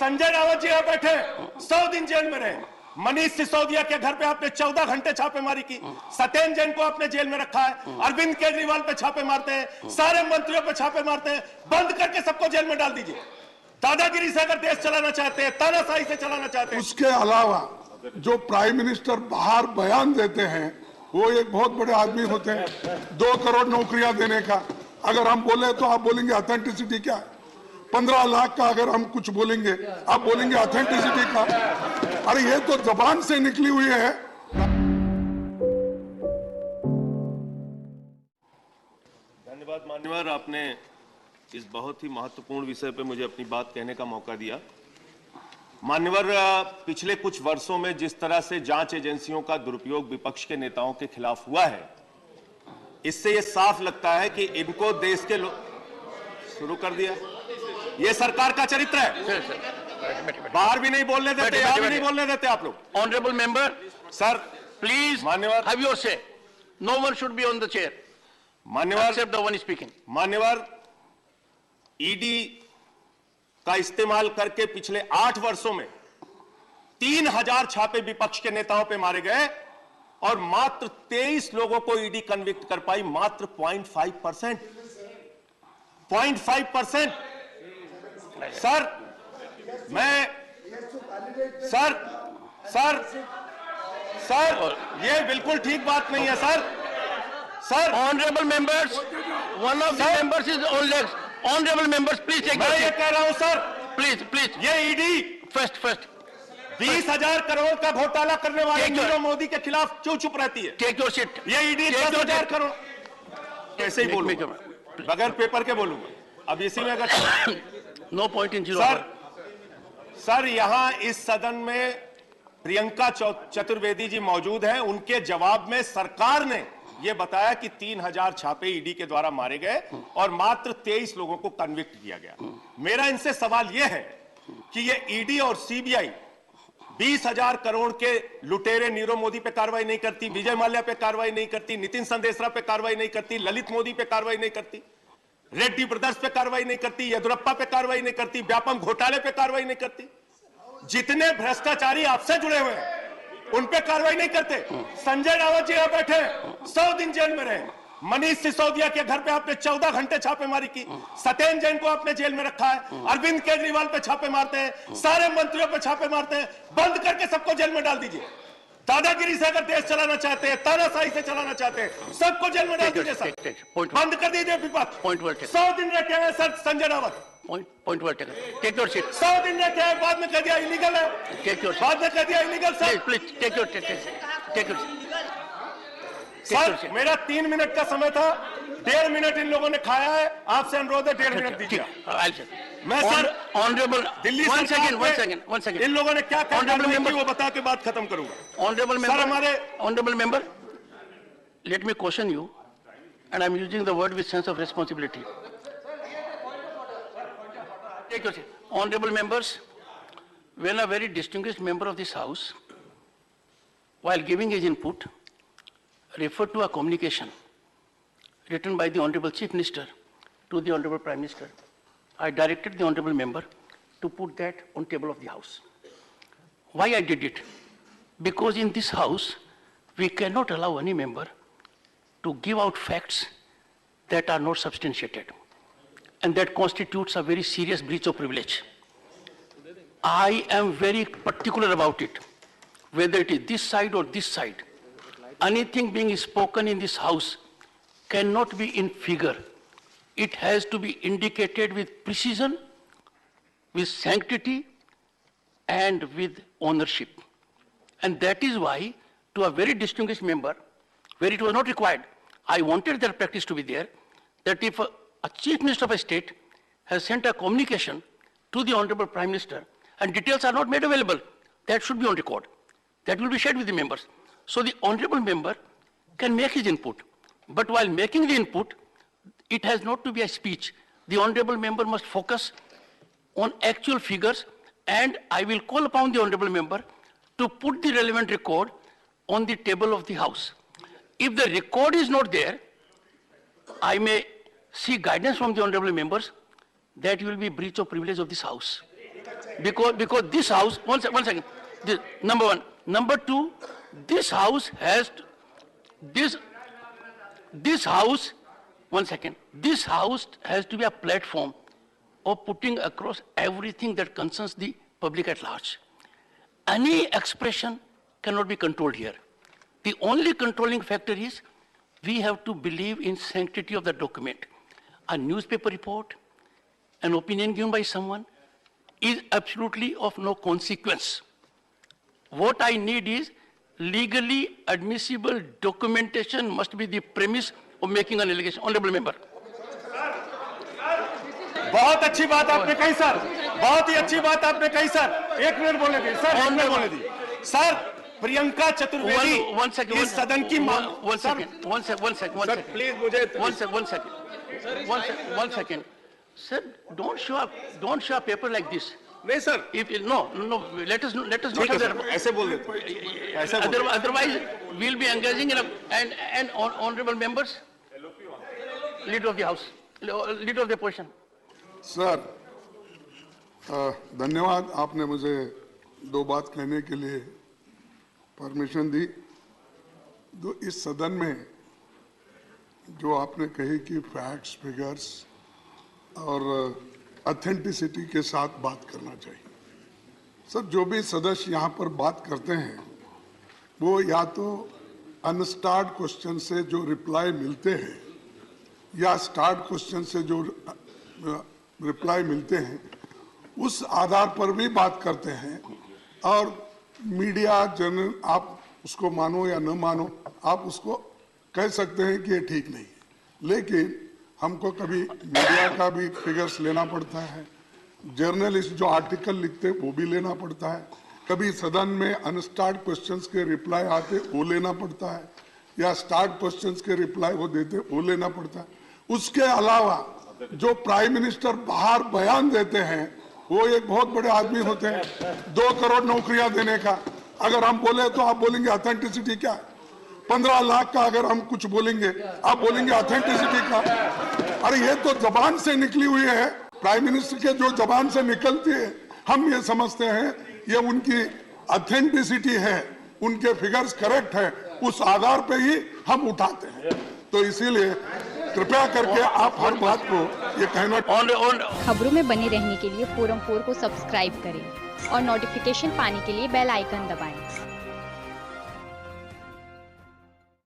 संजय रावत जी यहाँ बैठे 100 दिन जेल में रहे। मनीष सिसोदिया के घर पे आपने 14 घंटे छापेमारी की। सत्येंद्र जैन को आपने जेल में रखा है। अरविंद केजरीवाल पे छापे मारते हैं, सारे मंत्रियों पे छापे मारते हैं। बंद करके सबको जेल में डाल दीजिए। दादागिरी से अगर देश चलाना चाहते हैं, तानाशाही से चलाना चाहते हैं। उसके अलावा जो प्राइम मिनिस्टर बाहर बयान देते हैं वो एक बहुत बड़े आदमी होते हैं। 2 करोड़ नौकरियां देने का अगर हम बोले तो आप बोलेंगे ऑथेंटिसिटी क्या है? 15 लाख का अगर हम कुछ बोलेंगे आप बोलेंगे ऑथेंटिसिटी का। अरे ये तो जबान से निकली हुई है। धन्यवाद मान्यवर, आपने इस बहुत ही महत्वपूर्ण विषय पे मुझे अपनी बात कहने का मौका दिया। मान्यवर, पिछले कुछ वर्षों में जिस तरह से जांच एजेंसियों का दुरुपयोग विपक्ष के नेताओं के खिलाफ हुआ है, इससे यह साफ लगता है कि इनको देश के लोग शुरू कर दिया। ये सरकार का चरित्र है। बाहर भी नहीं बोलने देते, यहां भी नहीं बोलने देते आप लोग। ऑनरेबल मेंबर सर प्लीज मान्यवर, have your say. No one should be on the chair मान्यवर, एक्सेप्ट द वन स्पीकिंग। मान्यवर, ईडी का इस्तेमाल करके पिछले 8 वर्षों में 3000 छापे विपक्ष के नेताओं पे मारे गए और मात्र 23 लोगों को ईडी कन्विक्ट कर पाई। मात्र 0.5%। 0.5%। सर मैं सर सर सर ये बिल्कुल ठीक बात नहीं है sir. Sir honourable members, one of the members is on legs. Honourable members please take मैं ये कह रहा हूं सर, प्लीज प्लीज। ये ईडी फर्स्ट 20,000 करोड़ का घोटाला करने वाले नीरव मोदी के खिलाफ क्यों चुप रहती है? Take your seat. ये ईडी 10,000 करोड़ कैसे ही बोलूंगा, बगैर पेपर के बोलूंगा। अब इसी में अगर no point in zero. Sir यहां इस सदन में प्रियंका चतुर्वेदी जी मौजूद हैं। उनके जवाब में सरकार ने यह बताया कि 3000 छापे ईडी के द्वारा मारे गए और मात्र 23 लोगों को कन्विक्ट किया गया। मेरा इनसे सवाल यह है कि यह ईडी और सीबीआई 20,000 करोड़ के लुटेरे नीरव मोदी पे कार्रवाई नहीं करती, विजय माल्या पे कार्रवाई नहीं करती, नितिन संदेशरा पे कार्रवाई नहीं करती, ललित मोदी पे कार्रवाई नहीं करती, रेड्डी ब्रदर्स पे कार्रवाई नहीं करती, येदुरप्पा पे कार्रवाई नहीं करती, व्यापम घोटाले पे कार्रवाई नहीं करती। जितने भ्रष्टाचारी आपसे जुड़े हुए हैं उन पे कार्रवाई नहीं करते। संजय रावत जी यहाँ बैठे 100 दिन जेल में रहे। मनीष सिसोदिया के घर पे आपने 14 घंटे छापेमारी की। सत्येंद्र जैन को आपने जेल में रखा है। अरविंद केजरीवाल पे छापे मारते हैं, सारे मंत्रियों पे छापे मारते हैं। बंद करके सबको जेल में डाल दीजिए। दादागिरी से अगर देश चलाना चाहते हैं, तानाशाही से चलाना चाहते हैं, सबको जेल में डाल दीजिए सर। बंद कर दीजिए विपक्ष। 100 दिन रखे हैं sir Sanjay Rawat. Point well taken. Take your seat. 100 दिन रखे हैं, बाद में कह दिया इलीगल है। टेक योर, बाद में कह दिया illegal sir. Please take your sir मेरा 3 मिनट का समय था, 1.5 मिनट इन लोगों ने खाया है। आपसे अनुरोध है 1.5 मिनट दीजिए। मैं sir honourable Delhi one second in लोगों ने क्या कहा वो बता के बात खत्म करूंगा। ऑनरेबल सर हमारे honourable member, let me question you and I am using the word with sense of responsibility. Take your seat. Honorable members, when a very distinguished member of this House, while giving his input, referred to a communication written by the Honorable Chief Minister to the Honorable Prime Minister, I directed the Honorable member to put that on table of the House. Why I did it? Because in this House, we cannot allow any member to give out facts that are not substantiated. And that constitutes a very serious breach of privilege. I am very particular about it, whether it is this side or this side. Anything being spoken in this House cannot be in figure. It has to be indicated with precision, with sanctity, and with ownership. And that is why, to a very distinguished member, where it was not required, I wanted that practice to be there, that if a Chief Minister of a state has sent a communication to the Honorable Prime Minister and details are not made available, that should be on record. That will be shared with the members. So the Honorable member can make his input. But while making the input, it has not to be a speech. The Honorable member must focus on actual figures, and I will call upon the Honorable member to put the relevant record on the table of the House. If the record is not there, I may seek guidance from the honorable members that will be breach of privilege of this House. because this house, one second, this, number one. Number two, this house has, this house, one second, this house has to be a platform of putting across everything that concerns the public at large. Any expression cannot be controlled here. The only controlling factor is we have to believe in sanctity of the document. A newspaper report, an opinion given by someone is absolutely of no consequence. What I need is legally admissible documentation must be the premise of making an allegation. Honorable member. बहुत अच्छी बात आपने कही sir, बहुत ही अच्छी बात आपने कही सर। एक मिनट बोले दी सर, एक मिनट बोले दी सर। प्रियंका चतुर्वेदी इस सदन की प्लीज मुझे one second. Sir, don't show a paper like this. नहीं sir, No, let us not have that. ऐसे बोल देते, ऐसे बोल देते। Otherwise, we'll be engaging in and honorable members, leader of the house, leader of the opposition. Sir, धन्यवाद, आपने मुझे दो बात कहने के लिए परमिशन दी। तो इस सदन में जो आपने कही कि फैक्ट्स, फिगर्स और ऑथेंटिसिटी के साथ बात करना चाहिए। सर, जो भी सदस्य यहाँ पर बात करते हैं वो या तो अनस्टार्ड क्वेश्चन से जो रिप्लाई मिलते हैं या स्टार्ट क्वेश्चन से जो रिप्लाई मिलते हैं उस आधार पर भी बात करते हैं। और मीडिया जर्नल, आप उसको मानो या न मानो, आप उसको कह सकते हैं कि ये ठीक नहीं है, लेकिन हमको कभी मीडिया का भी फिगर्स लेना पड़ता है, जर्नलिस्ट जो आर्टिकल लिखते हैं वो भी लेना पड़ता है, कभी सदन में अनस्टार्ट क्वेश्चंस के रिप्लाई आते वो लेना पड़ता है, या स्टार्ट क्वेश्चंस के रिप्लाई वो देते वो लेना पड़ता है। उसके अलावा जो प्राइम मिनिस्टर बाहर बयान देते हैं वो एक बहुत बड़े आदमी होते हैं। 2 करोड़ नौकरियां देने का अगर हम बोले तो आप बोलेंगे ऑथेंटिसिटी क्या है? 15 लाख का अगर हम कुछ बोलेंगे आप बोलेंगे ऑथेंटिसिटी का। अरे ये तो जबान से निकली हुई है, प्राइम मिनिस्टर के जो जबान से निकलती है हम ये समझते हैं ये उनकी ऑथेंटिसिटी है, उनके फिगर्स करेक्ट है, उस आधार पे ही हम उठाते हैं। तो इसीलिए कृपया करके आप हर बात को ये कहना। खबरों में बने रहने के लिए फोरम 4 को सब्सक्राइब करें और नोटिफिकेशन पाने के लिए बेल आइकन दबाएं।